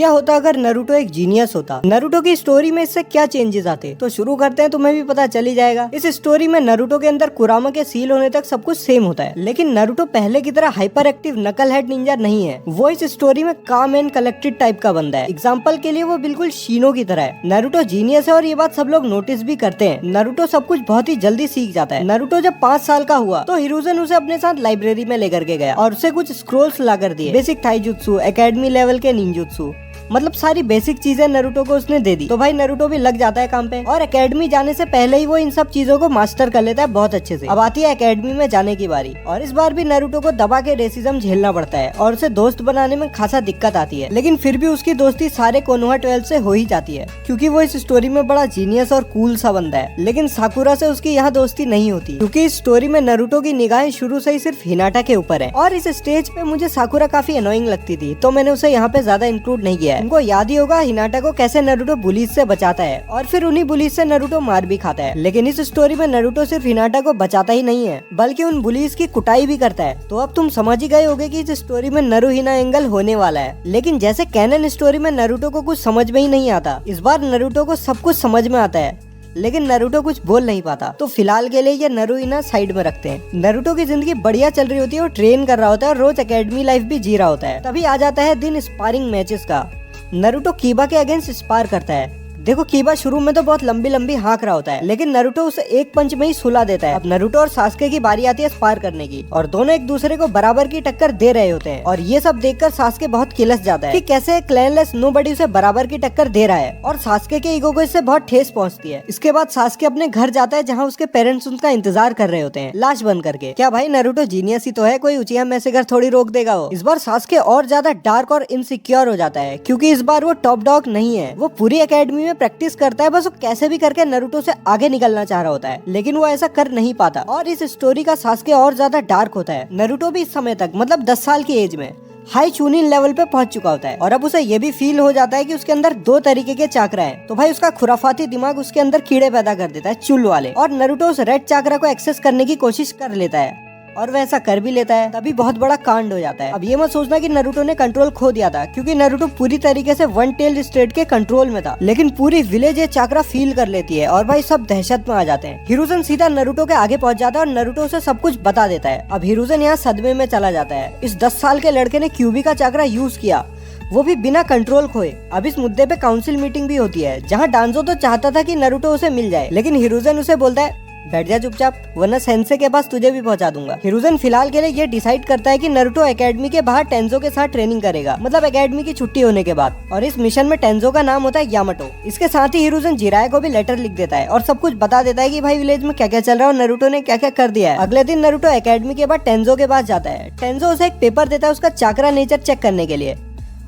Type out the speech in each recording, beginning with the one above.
क्या होता अगर नारुतो एक जीनियस होता? नारुतो की स्टोरी में इससे क्या चेंजेस आते? तो शुरू करते हैं, तुम्हें भी पता चल ही जाएगा। इस स्टोरी में नारुतो के अंदर कुरामा के सील होने तक सब कुछ सेम होता है, लेकिन नारुतो पहले की तरह हाइपर एक्टिव नकल हेड निंजा नहीं है। वो इस स्टोरी में काम एंड कलेक्टेड टाइप का बंदा है। एग्जाम्पल के लिए वो बिल्कुल शीनो की तरह है। नारुतो जीनियस है और ये बात सब लोग नोटिस भी करते हैं। नारुतो सब कुछ बहुत ही जल्दी सीख जाता है। नारुतो जब 5 साल का हुआ तो हिरुzen उसे अपने साथ लाइब्रेरी में लेकर के गया और उसे कुछ स्क्रोल्स ला कर दिए। बेसिक थाईजुत्सु, एकेडमी लेवल के निंजुत्सु, मतलब सारी बेसिक चीजें नारुतो को उसने दे दी। तो भाई नारुतो भी लग जाता है काम पे और एकेडमी जाने से पहले ही वो इन सब चीजों को मास्टर कर लेता है बहुत अच्छे से। अब आती है एकेडमी में जाने की बारी और इस बार भी नारुतो को दबा के रेसिज्म झेलना पड़ता है और उसे दोस्त बनाने में खासा दिक्कत आती है, लेकिन फिर भी उसकी दोस्ती सारे कोनोहा 12 से हो ही जाती है क्योंकि वो इस स्टोरी में बड़ा जीनियस और कूल सा बंदा है। लेकिन साकुरा से उसकी यहाँ दोस्ती नहीं होती क्योंकि इस स्टोरी में नारुतो की निगाहें शुरू से ही सिर्फ हिनाटा के ऊपर है और इस स्टेज पे मुझे साकुरा काफी अनोइंग लगती थी, तो मैंने उसे यहाँ पे ज्यादा इंक्लूड नहीं किया है। उनको याद ही होगा हिनाटा को कैसे नारुतो बुलीज से बचाता है और फिर उन्हीं बुलीज से नारुतो मार भी खाता है। लेकिन इस स्टोरी में नारुतो सिर्फ हिनाटा को बचाता ही नहीं है बल्कि उन बुलीज की कुटाई भी करता है। तो अब तुम समझ ही गए होगे कि इस स्टोरी में नारुहिना एंगल होने वाला है। लेकिन जैसे कैनन स्टोरी में नारुतो को कुछ समझ में ही नहीं आता, इस बार नारुतो को सब कुछ समझ में आता है लेकिन नारुतो कुछ बोल नहीं पाता। तो फिलहाल के लिए ये नारुहिना साइड में रखते हैं। नारुतो की जिंदगी बढ़िया चल रही होती है, वो ट्रेन कर रहा होता है और रोज एकेडमी लाइफ भी जी रहा होता है। तभी आ जाता है दिन स्पारिंग मैचेस का। नारुतो कीबा के अगेंस्ट स्पार करता है। देखो कीबा शुरू में तो बहुत लंबी लंबी हाँक रहा होता है लेकिन नारुतो उसे एक पंच में ही सुला देता है। अब नारुतो और सास्के की बारी आती है स्पार करने की और दोनों एक दूसरे को बराबर की टक्कर दे रहे होते हैं और ये सब देखकर सास्के बहुत किलस जाता है कि कैसे क्लैनलेस नोबडी उसे बराबर की टक्कर दे रहा है और सास्के के ईगो को इससे बहुत ठेस पहुंचती है। इसके बाद सास्के अपने घर जाता है जहाँ उसके पेरेंट्स उनका इंतजार कर रहे होते हैं लाश बंद करके। क्या भाई नारुतो जीनियस ही तो है, कोई उचिया मैसेगर थोड़ी रोक देगा वो। इस बार सास्के और ज्यादा डार्क और इनसिक्योर हो जाता है क्योंकि इस बार वो टॉप डॉग नहीं है। वो पूरी एकेडमी में प्रैक्टिस करता है, बस वो कैसे भी करके नारुतो से आगे निकलना चाह रहा होता है लेकिन वो ऐसा कर नहीं पाता और इस स्टोरी का सास्के और ज्यादा डार्क होता है। नारुतो भी इस समय तक मतलब 10 साल की एज में हाई चूनिन लेवल पे पहुंच चुका होता है और अब उसे ये भी फील हो जाता है कि उसके अंदर 2 तरीके के चाकरा हैं। तो भाई उसका खुराफाती दिमाग उसके अंदर कीड़े पैदा कर देता है, चुल वाले, और नारुतो उस रेड चाकरा को एक्सेस करने की कोशिश कर लेता है और वह ऐसा कर भी लेता है। तभी बहुत बड़ा कांड हो जाता है। अब ये मत सोचना कि नारुतो ने कंट्रोल खो दिया था क्योंकि नारुतो पूरी तरीके से वन टेल्ड स्टेट के कंट्रोल में था, लेकिन पूरी विलेज ये चाकरा फील कर लेती है और भाई सब दहशत में आ जाते हैं। हिरुzen सीधा नारुतो के आगे पहुंच जाता है और नारुतो उसे सब कुछ बता देता है। अब हिरुzen यहाँ सदमे में चला जाता है। इस 10 साल के लड़के ने क्यूबी का चाकरा यूज किया, वो भी बिना कंट्रोल खोए। अब इस मुद्दे पे काउंसिल मीटिंग भी होती है जहाँ डांजो तो चाहता था कि नारुतो उसे मिल जाए, लेकिन हिरुzen उसे बोलता है बैठ जा चुपचाप वरना सेंसे के पास तुझे भी पहुंचा दूंगा। हिरुzen फिलहाल के लिए ये डिसाइड करता है कि नारुतो एकेडमी के बाहर टेंजो के साथ ट्रेनिंग करेगा, मतलब एकेडमी की छुट्टी होने के बाद, और इस मिशन में टेंजो का नाम होता है यामाटो। इसके साथ ही हिरुzen जिराए को भी लेटर लिख देता है और सब कुछ बता देता है कि भाई विलेज में क्या क्या चल रहा है और नारुतो ने क्या क्या कर दिया है। अगले दिन नारुतो एकेडमी के बाद टेंजो के पास जाता है। टेंजो उसे एक पेपर देता है उसका चाकरा नेचर चेक करने के लिए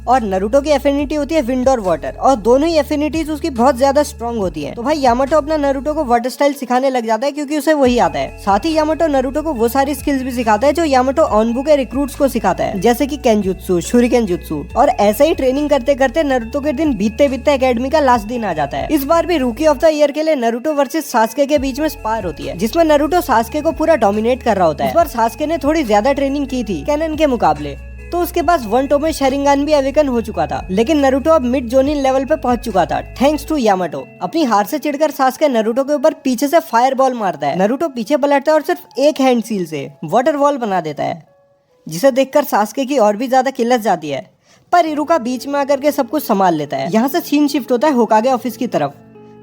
और नारुतो की एफिनिटी होती है विंड और वाटर और दोनों ही एफिनिटीज उसकी बहुत ज्यादा स्ट्रांग होती हैं। तो भाई यामाटो अपना नारुतो को वाटर स्टाइल सिखाने लग जाता है क्योंकि उसे वही आता है। साथ ही यामाटो नारुतो को वो सारी स्किल्स भी सिखाता है जो यामाटो ऑनबू के रिक्रूट्स को सिखाता है, जैसे कि केंजुत्सु, शुरिकेन जुत्सु। और ऐसे ही ट्रेनिंग करते करते नारुतो के दिन बीतते बीतते एकेडमी का लास्ट दिन आ जाता है। इस बार भी रूकी ऑफ द ईयर के लिए नारुतो वर्सेस सास्के के बीच में स्पार होती है जिसमें नारुतो सास्के को पूरा डोमिनेट कर रहा होता है। इस बार सास्के ने थोड़ी ज्यादा ट्रेनिंग की थी कैनन के मुकाबले, तो उसके पास वन टोमे शरिंगान भी अवेकन हो चुका था, लेकिन नारुतो अब मिड जोनिन लेवल पे पहुंच चुका था थैंक्स टू यामाटो। अपनी हार से चिढ़कर सास्के नारुतो के ऊपर पीछे से फायर बॉल मारता है। नारुतो पीछे पलटता है और सिर्फ एक हैंड सील से वाटर वॉल बना देता है, जिसे देखकर सास्के की और भी ज्यादा किल्लत जाती है, पर इरुका बीच में आकर के सब कुछ संभाल लेता है। यहाँ से सीन शिफ्ट होता है होकागे ऑफिस की तरफ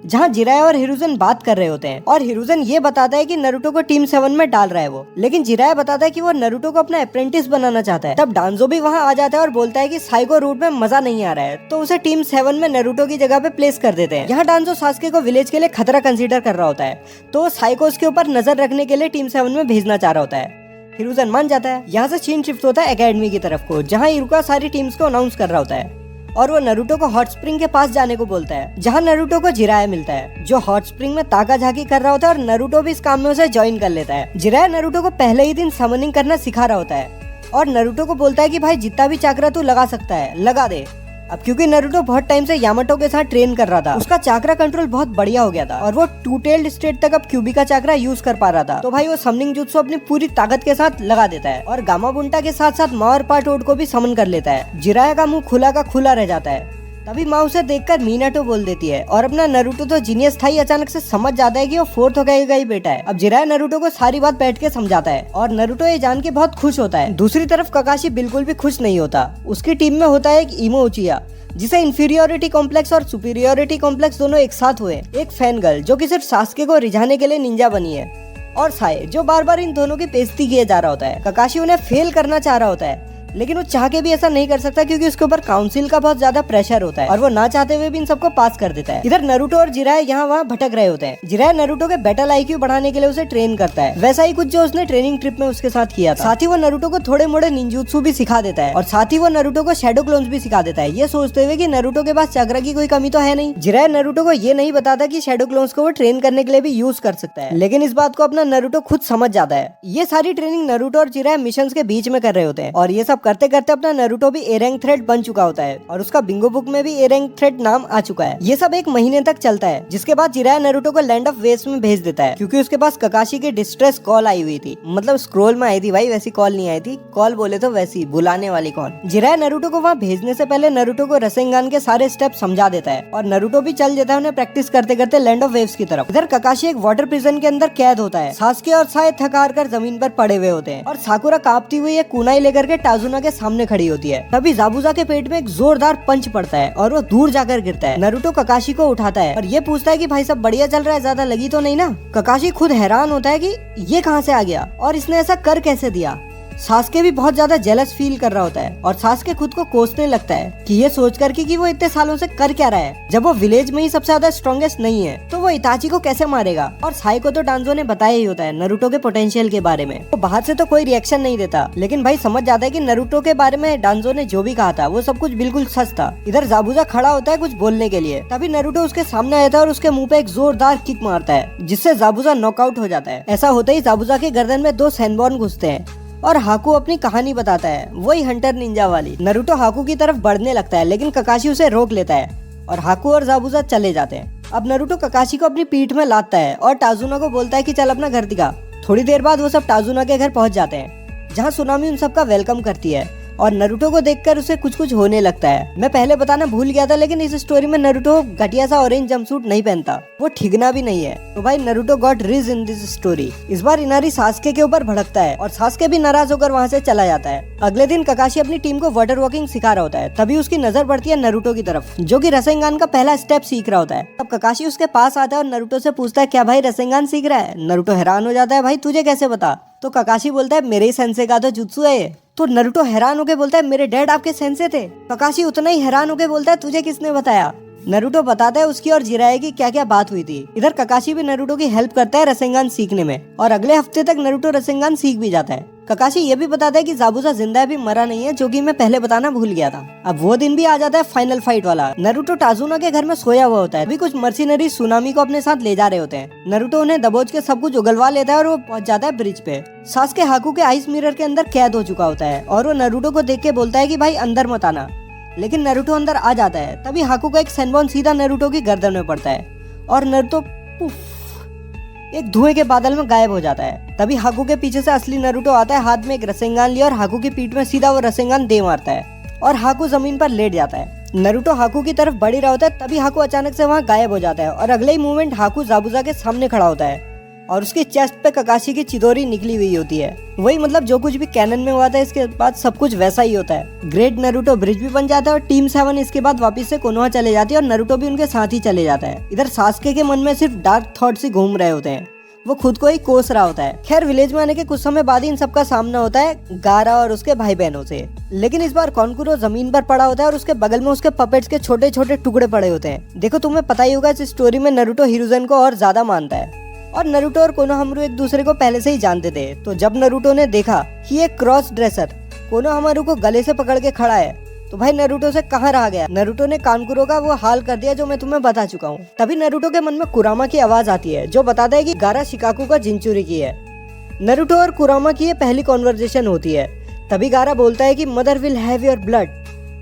जहाँ जिराए और हिरुzen बात कर रहे होते हैं और हिरुzen ये बताता है कि नारुतो को टीम 7 में डाल रहा है वो, लेकिन जिराए बताता है कि वो नारुतो को अपना अप्रेंटिस बनाना चाहता है। तब डांजो भी वहाँ आ जाता है और बोलता है कि साइको रूट में मजा नहीं आ रहा है, तो उसे टीम 7 में नारुतो की जगह पे प्लेस कर देते हैं। यहाँ डांजो सास्के को विलेज के लिए खतरा कंसीडर कर रहा होता है, तो साइको उसके ऊपर नजर रखने के लिए टीम 7 में भेजना चाह रहा होता है। हिरुzen मान जाता है। यहाँ से सीन शिफ्ट होता है एकेडमी की तरफ को जहाँ इरुका सारी टीम्स को अनाउंस कर रहा होता है और वो नारुतो को हॉट स्प्रिंग के पास जाने को बोलता है जहाँ नारुतो को जिराए मिलता है जो हॉट स्प्रिंग में ताका झाकी कर रहा होता है और नारुतो भी इस काम में उसे ज्वाइन कर लेता है। जिराए नारुतो को पहले ही दिन समनिंग करना सिखा रहा होता है और नारुतो को बोलता है कि भाई जितना भी चाकरा तू लगा सकता है लगा दे। अब क्योंकि नारुतो बहुत टाइम से यामाटो के साथ ट्रेन कर रहा था, उसका चाकरा कंट्रोल बहुत बढ़िया हो गया था और वो 2 टेल्ड स्टेट तक अब क्यूबी का चाकरा यूज कर पा रहा था। तो भाई वो समनिंग जुत्सु अपनी पूरी ताकत के साथ लगा देता है और गामा बुंटा के साथ साथ मावर पार्ट को भी समन कर लेता है। जिराया का मुंह खुला का खुला रह जाता है तभी माँ उसे देखकर मीनाटो बोल देती है और अपना नरूटो तो जीनियस था ही अचानक से समझ जाता है कि वो फोर्थ होकागे का ही बेटा है। अब जिराया नरूटो को सारी बात बैठ के समझाता है और नरूटो ये जान के बहुत खुश होता है। दूसरी तरफ ककाशी बिल्कुल भी खुश नहीं होता। उसकी टीम में होता है एक इमो उचिया जिसे इंफीरियोरिटी कॉम्प्लेक्स और सुपीरियोरिटी कॉम्प्लेक्स दोनों एक साथ हुए। एक फैन गर्ल जो कि सिर्फ सास्के को रिझाने के लिए निंजा बनी है और साए जो बार बार इन दोनों की बेइज्जती किए जा रहा होता है। ककाशी उन्हें फेल करना चाह रहा होता है लेकिन वो चाह के भी ऐसा नहीं कर सकता क्योंकि उसके ऊपर काउंसिल का बहुत ज्यादा प्रेशर होता है और वो ना चाहते हुए भी इन सबको पास कर देता है। इधर नरूटो और जिराया यहाँ वहाँ भटक रहे होते हैं। जिराया नरूटो के बैटल आईक्यू बढ़ाने के लिए उसे ट्रेन करता है, वैसा ही कुछ जो उसने ट्रेनिंग ट्रिप में उसके साथ किया था। साथ ही वो नरूटो को थोड़े मोड़े निंजुत्सु भी सिखा देता है और साथ ही वो नरूटो को शैडो क्लोन्स भी सिखा देता है, ये सोचते हुए कि नरूटो के पास चक्र की कोई कमी तो है नहीं। जिराया नरूटो को ये नहीं बताता कि शैडो क्लोन्स को वो ट्रेन करने के लिए भी यूज कर सकता है, लेकिन इस बात को अपना नरूटो खुद समझ जाता है। ये सारी ट्रेनिंग नरूटो और जिराया मिशंस के बीच में कर रहे होते हैं और ये सब करते करते अपना नरूटो भी ए रैंक थ्रेड बन चुका होता है और उसका बिंगो बुक में भी ए रैंक थ्रेड नाम आ चुका है। ये सब 1 महीने तक चलता है जिसके बाद जिराया नरूटो को लैंड ऑफ वेव्स में भेज देता है क्योंकि उसके पास ककाशी की डिस्ट्रेस कॉल आई हुई थी। मतलब स्क्रोल में आई थी भाई, वैसी कॉल नहीं आई थी, कॉल बोले तो वैसी बुलाने वाली कॉल। जिराया नरूटो को वहाँ भेजने से पहले नरूटो को रसेंगान के सारे स्टेप समझा देता है और नरूटो भी चल जाता है उन्हें प्रैक्टिस करते करते लैंड ऑफ वेव्स की तरफ। इधर ककाशी एक वाटर प्रिजन के अंदर कैद होता है। सास्के और साए थक हार कर जमीन पर पड़े हुए होते हैं और साकुरा कांपती हुई एक कुनाई लेकर के टाजुना के सामने खड़ी होती है। तभी जाबुजा के पेट में एक जोरदार पंच पड़ता है और वो दूर जाकर गिरता है। नरूटो ककाशी को उठाता है और ये पूछता है कि भाई सब बढ़िया चल रहा है, ज्यादा लगी तो नहीं ना। ककाशी खुद हैरान होता है कि ये कहाँ से आ गया और इसने ऐसा कर कैसे दिया। सास्के भी बहुत ज्यादा जेलस फील कर रहा होता है और सास्के खुद को कोसने लगता है कि ये सोच करके कि वो इतने सालों से कर क्या रहा है। जब वो विलेज में ही सबसे ज्यादा स्ट्रॉन्गेस्ट नहीं है तो वो इताची को कैसे मारेगा। और साई को तो डांजो ने बताया ही होता है नरूटो के पोटेंशियल के बारे में। वो बाहर से तो कोई रिएक्शन नहीं देता लेकिन भाई समझ जाता है कि नरूटो के बारे में डांजो ने जो भी कहा था वो सब कुछ बिल्कुल सच था। इधर जाबुजा खड़ा होता है कुछ बोलने के लिए, तभी नरूटो उसके सामने आता है और उसके मुंह पे एक जोरदार किक मारता है जिससे जाबुजा नॉकआउट हो जाता है। ऐसा होते ही जाबुजा के गर्दन में 2 सैनबॉर्न घुसते हैं और हाकू अपनी कहानी बताता है, वही हंटर निंजा वाली। नरूटो हाकू की तरफ बढ़ने लगता है लेकिन ककाशी उसे रोक लेता है और हाकू और जाबुजा चले जाते हैं। अब नरूटो ककाशी को अपनी पीठ में लादता है और टाजुना को बोलता है कि चल अपना घर दिखा। थोड़ी देर बाद वो सब टाजुना के घर पहुंच जाते हैं जहां सुनामी उन सबका वेलकम करती है और नरूटो को देखकर उसे कुछ कुछ होने लगता है। मैं पहले बताना भूल गया था लेकिन इस स्टोरी में नरूटो घटिया सा ऑरेंज जंपसूट नहीं पहनता, वो ठिगना भी नहीं है। तो भाई Naruto got ridge in this story. इस बार इनारी सास्के के ऊपर भड़कता है और सास्के भी नाराज होकर वहाँ से चला जाता है। अगले दिन ककाशी अपनी टीम को वाटर वॉकिंग सिखा रहा होता है, तभी उसकी नजर पड़ती है नरूटो की तरफ जो कि रसेंगान का पहला स्टेप सीख रहा होता है। तब ककाशी उसके पास आता है और नरूटो से पूछता है क्या भाई रसेंगान सीख रहा है। नरूटो हैरान हो जाता है, भाई तुझे कैसे पता। तो ककाशी बोलता है मेरे ही सेंसे का तो जुत्सु है ये। तो नरूटो हैरान होके बोलता है मेरे डैड आपके सेंसे थे। ककाशी उतना ही हैरान होके बोलता है तुझे किसने बताया। नरूटो बताता है उसकी और जिराया की क्या क्या बात हुई थी। इधर ककाशी भी नरूटो की हेल्प करता है रसेंगान सीखने में और अगले हफ्ते तक नरूटो रसेंगान सीख भी जाता है। ककाशी ये भी बताता है कि जाबुजा जिंदा है, भी मरा नहीं है, जो कि मैं पहले बताना भूल गया था। अब वो दिन भी आ जाता है फाइनल फाइट वाला। नरूटो टाजुना के घर में सोया हुआ होता है, अभी कुछ मर्सिनरी सुनामी को अपने साथ ले जा रहे होते हैं। नरूटो उन्हें दबोच के सब कुछ उगलवा लेता है और वो पहुंच जाता है ब्रिज पे। सास्के हाकू के आइस मिरर के अंदर कैद हो चुका होता है और वो नरूटो को देख के बोलता है कि भाई अंदर मत आना, लेकिन नरूटो अंदर आ जाता है। तभी हाकू का एक सैनबॉर्न सीधा नरूटो की गर्दन में पड़ता है और नरूटो एक धुएं के बादल में गायब हो जाता है। तभी हाकू के पीछे से असली नरूटो आता है, हाथ में एक रसेंगान लिया और हाकू की पीठ में सीधा वो रसेंगान दे मारता है और हाकू जमीन पर लेट जाता है। नरूटो हाकू की तरफ बढ़ ही रहा होता है, तभी हाकू अचानक से वहाँ गायब हो जाता है और अगले ही मूवमेंट हाकू जाबुजा के सामने खड़ा होता है और उसकी चेस्ट पे ककाशी की चिदोरी निकली हुई होती है। वही मतलब जो कुछ भी कैनन में हुआ था इसके बाद सब कुछ वैसा ही होता है। ग्रेट नरूटो ब्रिज भी बन जाता है और टीम 7 इसके बाद वापस से कोनोहा चले जाती है और नरूटो भी उनके साथ ही चले जाता है। इधर सास्के के मन में सिर्फ डार्क थॉट्स ही घूम रहे होते हैं, वो खुद को ही कोस रहा होता है। खैर विलेज में आने के कुछ समय बाद ही इन सबका सामना होता है गारा और उसके भाई बहनों से, लेकिन इस बार कॉन्कुरो जमीन पर पड़ा होता है और उसके बगल में उसके पपेट्स के छोटे छोटे टुकड़े पड़े होते हैं। देखो तुम्हें पता ही होगा इस स्टोरी में नरूटो हिरुzen को और ज्यादा मानता है और नरूटो और कोनोहामारू एक दूसरे को पहले से ही जानते थे। तो जब नरूटो ने देखा कि एक क्रॉस ड्रेसर कोनोहामारू को गले से पकड़ के खड़ा है तो भाई नरूटो से कहाँ रहा गया। नरूटो ने कानकुरो का वो हाल कर दिया जो मैं तुम्हें बता चुका हूँ। तभी नरूटो के मन में कुरामा की आवाज आती है जो बताता है कि गारा शिकाकू का जिंचुरी की है। नरूटो और कुरामा की ये पहली कॉन्वर्जेशन होती है। तभी गारा बोलता है कि mother will have your blood,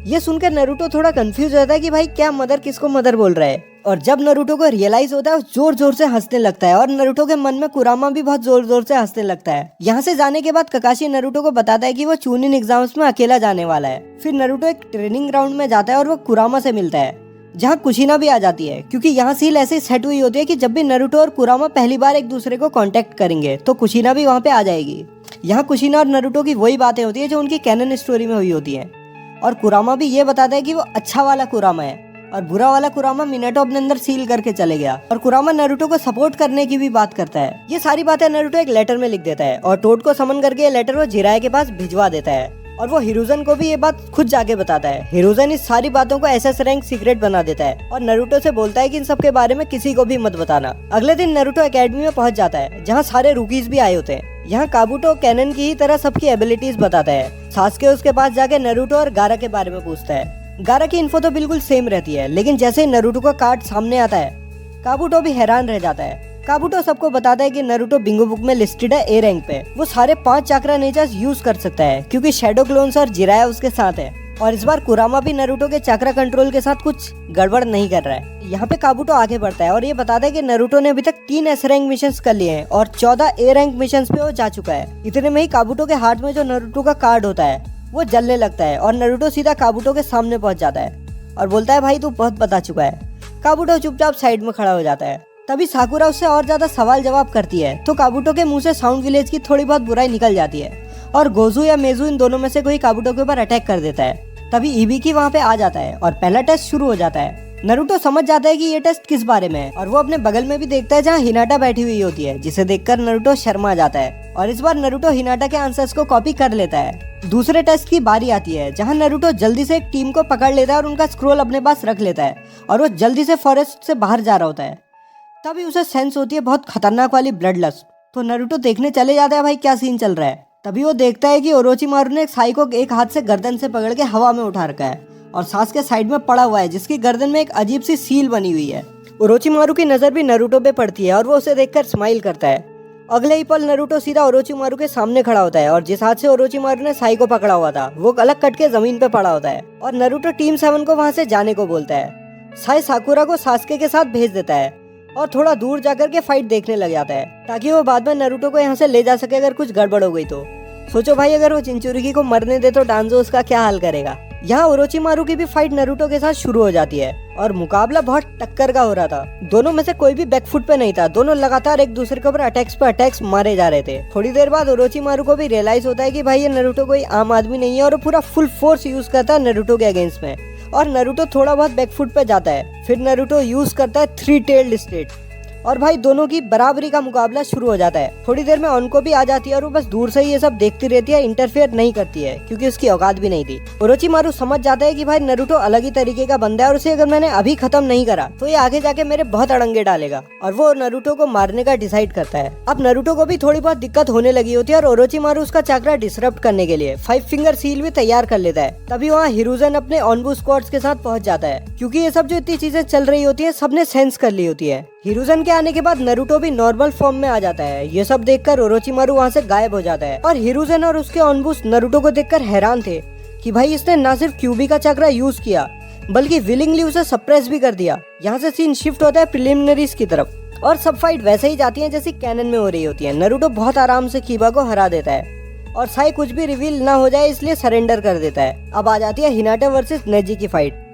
ये सुनकर नरूटो थोड़ा कंफ्यूज हो जाता है कि भाई क्या मदर किसको मदर बोल रहा है। और जब नरूटो को रियलाइज होता है, जोर जोर से हंसने लगता है और नरूटो के मन में कुरामा भी बहुत जोर जोर से हंसने लगता है। यहाँ से जाने के बाद ककाशी नरूटो को बताता है कि वो चूनिन एग्जाम्स में अकेला जाने वाला है। फिर नरूटो एक ट्रेनिंग ग्राउंड में जाता है और वो कुरामा से मिलता है, जहाँ कुशिना भी आ जाती है, क्योंकि यहाँ सील ऐसे सेट हुई होती है कि जब भी नरूटो और कुरामा पहली बार एक दूसरे को कांटेक्ट करेंगे तो कुशिना भी वहाँ पे आ जाएगी। यहाँ कुशिना और नरूटो की वही बातें होती है जो उनकी कैनन स्टोरी में हुई होती है। और कुरामा भी ये बताता है कि वो अच्छा वाला कुरामा है और बुरा वाला कुरामा मिनाटो अपने अंदर सील करके चले गया। और कुरामा नरूटो को सपोर्ट करने की भी बात करता है। ये सारी बातें नरूटो एक लेटर में लिख देता है और टोड को समन करके ये लेटर वो जिराए के पास भिजवा देता है और वो हिरुजन को भी ये बात खुद जाके बताता है। हिरुजन इस सारी बातों को एसएस रैंक सीक्रेट बना देता है और नरूटो से बोलता है कि इन सब के बारे में किसी को भी मत बताना। अगले दिन नरूटो एकेडमी में पहुंच जाता है, जहाँ सारे रूकीज भी आए होते हैं। यहाँ काबुटो कैनन की ही तरह सबकी एबिलिटीज बताता है। सास्के उसके पास जाके नरूटो और गारा के बारे में पूछता है। गारा की इन्फो तो बिल्कुल सेम रहती है, लेकिन जैसे ही नरूटो का कार्ड सामने आता है, काबुटो भी हैरान रह जाता है। काबुटो सबको बताता है कि नरूटो बिंगो बुक में लिस्टेड है ए रैंक पे। वो सारे 5 चाक्रा नेचर्स यूज कर सकता है क्योंकि शैडो क्लोन्स और जिराया उसके साथ है। और इस बार कुरामा भी नरूटो के चाक्रा कंट्रोल के साथ कुछ गड़बड़ नहीं कर रहा है। यहाँ पे काबुटो आगे बढ़ता है और ये बताता है कि नरूटो ने अभी तक 3 एस रैंक मिशंस कर लिए हैं और 14 ए रैंक मिशंस पे वो जा चुका है। इतने में ही काबुटो के हाथ में जो नरूटो का कार्ड होता है वो जलने लगता है और नरूटो सीधा काबुटो के सामने पहुंच जाता है और बोलता है भाई तू बहुत बता चुका है। काबुटो चुपचाप साइड में खड़ा हो जाता है। तभी साकुरा उससे और ज्यादा सवाल जवाब करती है तो काबुटो के मुंह से साउंड विलेज की थोड़ी बहुत बुराई निकल जाती है और गोजू या मेजू इन दोनों में से कोई काबुटो के ऊपर अटैक कर देता है। तभी इबिकी वहाँ पे आ जाता है और पहला टेस्ट शुरू हो जाता है। नरूटो समझ जाता है कि ये टेस्ट किस बारे में है और वो अपने बगल में भी देखता है जहाँ हिनाटा बैठी हुई होती है, जिसे देखकर नरूटो शर्मा जाता है और इस बार नरूटो हिनाटा के आंसर्स को कॉपी कर लेता है। दूसरे टेस्ट की बारी आती है जहाँ नरूटो जल्दी से एक टीम को पकड़ लेता है और उनका स्क्रोल अपने पास रख लेता है और वो जल्दी से फॉरेस्ट से बाहर जा रहा होता है। तभी उसे सेंस होती है बहुत खतरनाक वाली ब्लड लस्ट, तो नरूटो देखने चले जाता है भाई क्या सीन चल रहा है। तभी वो देखता है कि ओरोचिमारू ने एक साई को एक हाथ से गर्दन से पकड़ के हवा में उठा रखा है और सांस के साइड में पड़ा हुआ है, जिसकी गर्दन में एक अजीब सी सील बनी हुई है। ओरोचिमारू की नजर भी नरूटो पे पड़ती है और वो उसे देखकर स्माइल करता है। अगले ही पल नरूटो सीधा ओरोचिमारू के सामने खड़ा होता है और जिस हाथ से ओरोचिमारू ने साई को पकड़ा हुआ था वो अलग कट के जमीन पे पड़ा होता है और नरूटो टीम 7 को वहाँ से जाने को बोलता है। साई साकुरा को सास्के के साथ भेज देता है और थोड़ा दूर जाकर के फाइट देखने लग जाता है ताकि वो बाद में नरूटो को यहाँ से ले जा सके अगर कुछ गड़बड़ हो गई तो। सोचो भाई अगर वो चिंचुरुकी को मरने दे तो डांजो उसका क्या हाल करेगा। यहाँ ओरोचिमारू की भी फाइट नरूटो के साथ शुरू हो जाती है और मुकाबला बहुत टक्कर का हो रहा था। दोनों में से कोई भी बैकफुट पे नहीं था, दोनों लगातार एक दूसरे के ऊपर अटैक्स पे अटैक्स मारे जा रहे थे। थोड़ी देर बाद ओरोचिमारू को भी रियलाइज होता है कि भाई ये नरूटो कोई आम आदमी नहीं है और पूरा फुल फोर्स यूज करता है नरूटो के अगेंस्ट में और नरूटो थोड़ा बहुत बैकफुट पे जाता है। फिर नरूटो यूज करता है 3 टेल्ड स्टेट और भाई दोनों की बराबरी का मुकाबला शुरू हो जाता है। थोड़ी देर में ऑनको भी आ जाती है और वो बस दूर से ही ये सब देखती रहती है, इंटरफेयर नहीं करती है क्योंकि उसकी औकात भी नहीं थी। ओरोचिमारू समझ जाता है कि भाई नरूटो अलग ही तरीके का बंदा है और उसे अगर मैंने अभी खत्म नहीं करा तो ये आगे जाके मेरे बहुत अड़ंगे डालेगा और वो नरूटो को मारने का डिसाइड करता है। अब नरूटो को भी थोड़ी बहुत दिक्कत होने लगी होती है और ओरोचिमारू उसका चक्रा डिसरप्ट करने के लिए 5 फिंगर सील भी तैयार कर लेता है। तभी वहाँ हिरुजन अपने ऑनबू स्क्वाड्स के साथ पहुंच जाता है क्योंकि ये सब जो इतनी चीजें चल रही होती है सबने सेंस कर ली होती है। हिरुजन के आने के बाद नरूटो भी नॉर्मल फॉर्म में आ जाता है। ये सब देखकर ओरोचिमारू वहाँ से गायब हो जाता है और हिरुजन और उसके ऑनबूस नरूटो को देखकर हैरान थे कि भाई इसने न सिर्फ क्यूबी का चक्रा यूज किया बल्कि विलिंगली उसे सप्रेस भी कर दिया। यहाँ से सीन शिफ्ट होता है प्रिलिमिनरीज की तरफ और सब फाइट वैसे ही जाती है जैसी कैनन में हो रही होती है। नरूटो बहुत आराम से कीबा को हरा देता है और साई कुछ भी रिवील ना हो जाए इसलिए सरेंडर कर देता है। अब आ जाती है हिनाटा वर्सेस नेजी की फाइट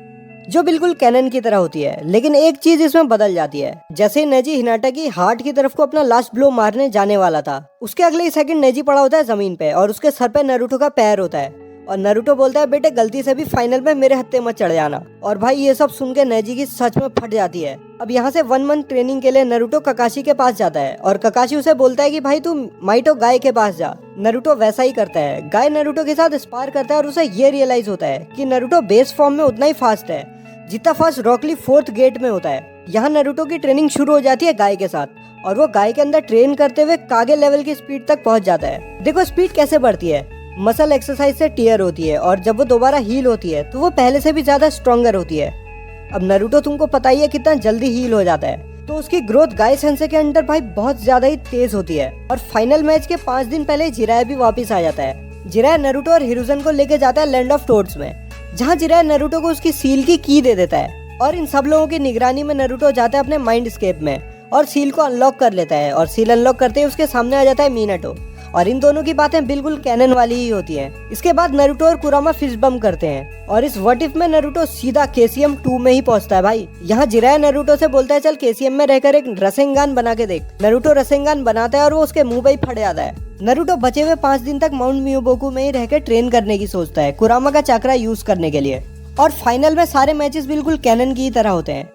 जो बिल्कुल कैनन की तरह होती है, लेकिन एक चीज इसमें बदल जाती है। जैसे ही नेजी हिनाटा की हार्ट की तरफ को अपना लास्ट ब्लो मारने जाने वाला था उसके अगले ही सेकंड नेजी पड़ा होता है जमीन पे और उसके सर पे नरूटो का पैर होता है और नरूटो बोलता है बेटे गलती से भी फाइनल में मेरे हत्थे मत चढ़ जाना। और भाई ये सब सुन के नेजी की सच में फट जाती है। अब यहाँ से 1 मंथ ट्रेनिंग के लिए नरूटो ककाशी के पास जाता है और ककाशी उसे बोलता है कि भाई तू माइटो गाय के पास जा। नरूटो वैसा ही करता है। गाय नरूटो के साथ स्पार करता है और उसे ये रियलाइज होता है कि नरूटो बेस फॉर्म में उतना ही फास्ट है जितना फास्ट रॉकली 4th गेट में होता है। यहाँ नरूटो की ट्रेनिंग शुरू हो जाती है गाय के साथ और वो गाय के अंदर ट्रेन करते हुए कागे लेवल की स्पीड तक पहुंच जाता है। देखो स्पीड कैसे बढ़ती है, मसल एक्सरसाइज से टीयर होती है और जब वो दोबारा हील होती है तो वो पहले से भी ज्यादा स्ट्रॉन्गर होती है। अब नरूटो तुमको पता ही है कितना जल्दी हील हो जाता है, तो उसकी ग्रोथ गाय सेंसे के अंदर भाई बहुत ज्यादा ही तेज होती है। और फाइनल मैच के 5 दिन पहले जिराया भी वापिस आ जाता है। जिराया नरूटो और हिरुजन को लेके जाता है लैंड ऑफ टोड्स में जहाँ जिराया नारुतो को उसकी सील की की दे देता है और इन सब लोगों की निगरानी में नारुतो जाता है अपने माइंड स्केप में और सील को अनलॉक कर लेता है और सील अनलॉक करते ही उसके सामने आ जाता है मिनाटो और इन दोनों की बातें बिल्कुल कैनन वाली ही होती हैं। इसके बाद नारुतो और कुरामा फिस्ट बम करते हैं और इस व्हाट इफ में नारुतो सीधा केसीएम 2 में ही पहुंचता है भाई। यहाँ जिराया नारुतो से बोलता है चल केसीएम में रहकर एक रसेंगान बना के देख। नारुतो रसेंगान बनाता है और वो उसके मुंह पे ही फट जाता है। नारुतो बचे हुए 5 दिन तक माउंट मियोबोकू में ही रहकर ट्रेन करने की सोचता है कुरामा का चक्रा यूज करने के लिए और फाइनल में सारे मैचेस बिल्कुल कैनन की तरह होते हैं।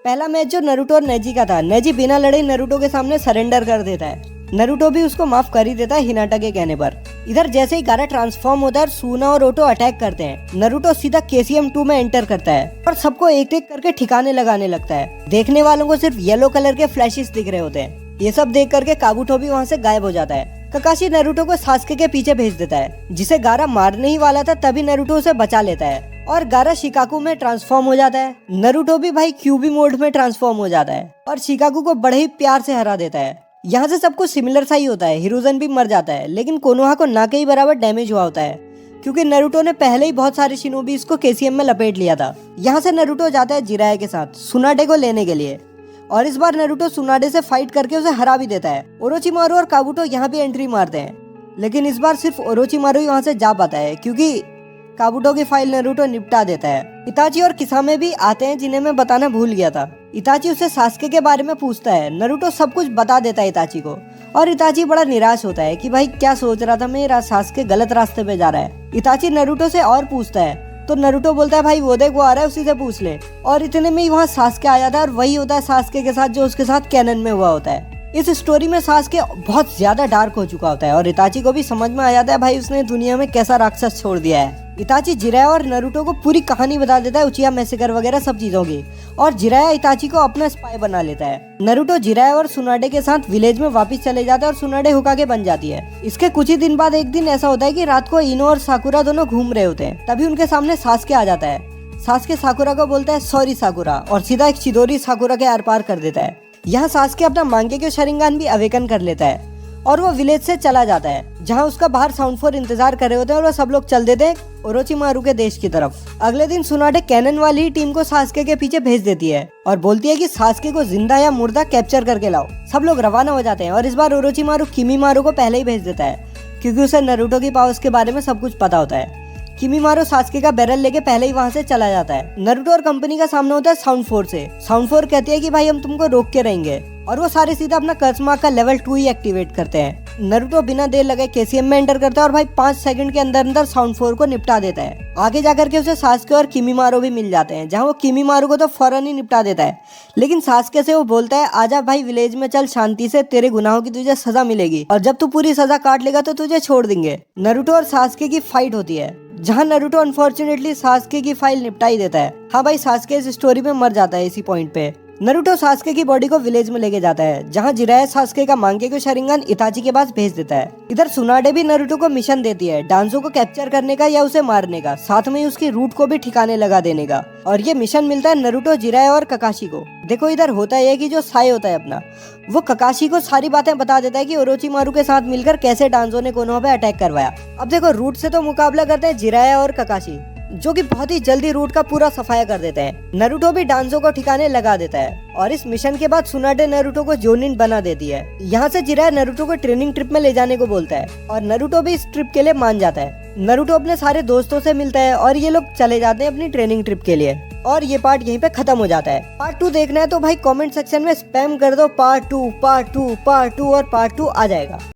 पहला मैच जो नारुतो और नेजी का था, नेजी बिना लड़े नारुतो के सामने सरेंडर कर देता है। नारुतो भी उसको माफ कर ही देता है हिनाटा के कहने पर। इधर जैसे ही गारा ट्रांसफॉर्म होता है सुना और ओटो अटैक करते हैं, नारुतो सीधा केसीएम 2 में एंटर करता है और सबको एक एक करके ठिकाने लगाने लगता है। देखने वालों को सिर्फ येलो कलर के फ्लैशेस दिख रहे होते हैं। ये सब देख करके काबुटो भी वहाँ से गायब हो जाता है। ककाशी नारुतो को सास्के के पीछे भेज देता है, जिसे गारा मारने ही वाला था तभी नारुतो उसे बचा लेता है और गारा शिकाकू में ट्रांसफॉर्म हो जाता है। नारुतो भी भाई क्यूबी मोड में ट्रांसफॉर्म हो जाता है और शिकाकू को बड़े ही प्यार से हरा देता है। यहाँ से सब कुछ सिमिलर सा ही होता है। हिरोजन भी मर जाता है लेकिन कोनोहा को ना के ही बराबर डैमेज हुआ होता है क्योंकि नारुतो ने पहले ही बहुत सारे शिनोबीज को केसीएम में लपेट लिया था। यहाँ से नारुतो जाता है जिराया के साथ सुनाडे को लेने के लिए और इस बार नारुतो सुनाडे से फाइट करके उसे हरा भी देता है। ओरोचिमारू और काबुटो यहाँ भी एंट्री मारते हैं लेकिन इस बार सिर्फ ओरोचिमारू ही वहाँ से जा पाता है क्योंकि काबुटो की फाइल नारुतो निपटा देता है। इताची और किसामे भी आते हैं जिन्हें मैं बताना भूल गया था। इताची उससे सास्के के बारे में पूछता है। नारुतो सब कुछ बता देता है इताची को और इताची बड़ा निराश होता है कि भाई क्या सोच रहा था मैं, सास्के गलत रास्ते पे जा रहा है। इताची नारुतो से और पूछता है तो नारुतो बोलता है भाई वो देख वो आ रहा है उसी से पूछ ले और इतने में ही वहाँ सास्के आ जाता है और वही होता है सास्के के साथ जो उसके साथ कैनन में हुआ होता है। इस स्टोरी में सास्के बहुत ज्यादा डार्क हो चुका होता है और इताची को भी समझ में आ जाता है भाई उसने दुनिया में कैसा राक्षस छोड़ दिया है। इताची जिराया और नारुतो को पूरी कहानी बता देता है उचिया मैसेकर वगैरह सब चीजों की और जिराया इताची को अपना स्पाई बना लेता है। नारुतो जिराया और सुनाडे के साथ विलेज में वापस चले जाता है और सुनाडे होकागे बन जाती है। इसके कुछ ही दिन बाद एक दिन ऐसा होता है कि रात को इनो और साकुरा दोनों घूम रहे होते हैं, तभी उनके सामने सास्के आ जाता है। सास्के साकुरा को बोलता है सॉरी साकुरा और सीधा एक चिदोरी साकुरा के आर पार कर देता है। यहाँ सास्के अपना मांगे के शरिंगान भी अवेकन कर लेता है और वो विलेज से चला जाता है जहाँ उसका बाहर साउंड फोर इंतजार कर रहे होते हैं और वो सब लोग चल देते हैं ओरोचिमारू के देश की तरफ। अगले दिन सुनाडे कैनन वाली ही टीम को सास्के के पीछे भेज देती है और बोलती है कि सास्के को जिंदा या मुर्दा कैप्चर करके लाओ। सब लोग रवाना हो जाते हैं और इस बार ओरोचिमारू किमीमारू को पहले ही भेज देता है क्योंकि उसे नारुतो की पावर्स के बारे में सब कुछ पता होता है। किमीमारू सास्के का बैरल लेके पहले ही वहाँ से चला जाता है। नारुतो और कंपनी का सामना होता है साउंड फोर से। साउंड फोर कहती है कि भाई हम तुमको रोक के रहेंगे और वो सारे सीधा अपना कर्समा का लेवल 2 ही एक्टिवेट करते हैं। नारुतो बिना देर लगे केसीएम में एंटर करता है और भाई 5 सेकंड के अंदर अंदर साउंड फोर को निपटा देता है। आगे जाकर के उसे सास्के और किमीमारू भी मिल जाते हैं जहाँ वो किमीमारू को तो फौरन ही निपटा देता है लेकिन सास्के से वो बोलता है आजा भाई विलेज में चल, शांति से तेरे गुनाहों की तुझे सजा मिलेगी और जब तू पूरी सजा काट लेगा तो तुझे छोड़ देंगे। नारुतो और सास्के की फाइट होती है जहाँ नारुतो अनफॉर्चुनेटली सास्के की फाइल निपटा ही देता है। हाँ भाई सास्के इस स्टोरी में मर जाता है इसी पॉइंट पे। नारुतो सास्के की बॉडी को विलेज में लेके जाता है जहाँ जिराया सास्के का मांगे को शरिंगान इताची के पास भेज देता है। इधर सुनाडे भी नारुतो को मिशन देती है डांजो को कैप्चर करने का या उसे मारने का, साथ में उसकी रूट को भी ठिकाने लगा देने का और ये मिशन मिलता है नारुतो, जिराया और ककाशी को। देखो इधर होता है कि जो साई होता है अपना, वो ककाशी को सारी बातें बता देता है कि ओरोचिमारू के साथ मिलकर कैसे डांजो ने कोनोहा पे अटैक करवाया। अब देखो रूट से तो मुकाबला करते हैं जिराया और ककाशी जो कि बहुत ही जल्दी रूट का पूरा सफाया कर देते हैं। नारुतो भी डांजो को ठिकाने लगा देता है और इस मिशन के बाद सुनाडे नारुतो को जोनिन बना देती है। यहाँ से जिराया नारुतो को ट्रेनिंग ट्रिप में ले जाने को बोलता है और नारुतो भी इस ट्रिप के लिए मान जाता है। नारुतो अपने सारे दोस्तों से मिलता है और ये लोग चले जाते हैं अपनी ट्रेनिंग ट्रिप के लिए और ये पार्ट यहीं पे खत्म हो जाता है। पार्ट 2 देखना है तो भाई कमेंट सेक्शन में स्पैम कर दो पार्ट 2 पार्ट 2 पार्ट 2 और पार्ट 2 आ जाएगा।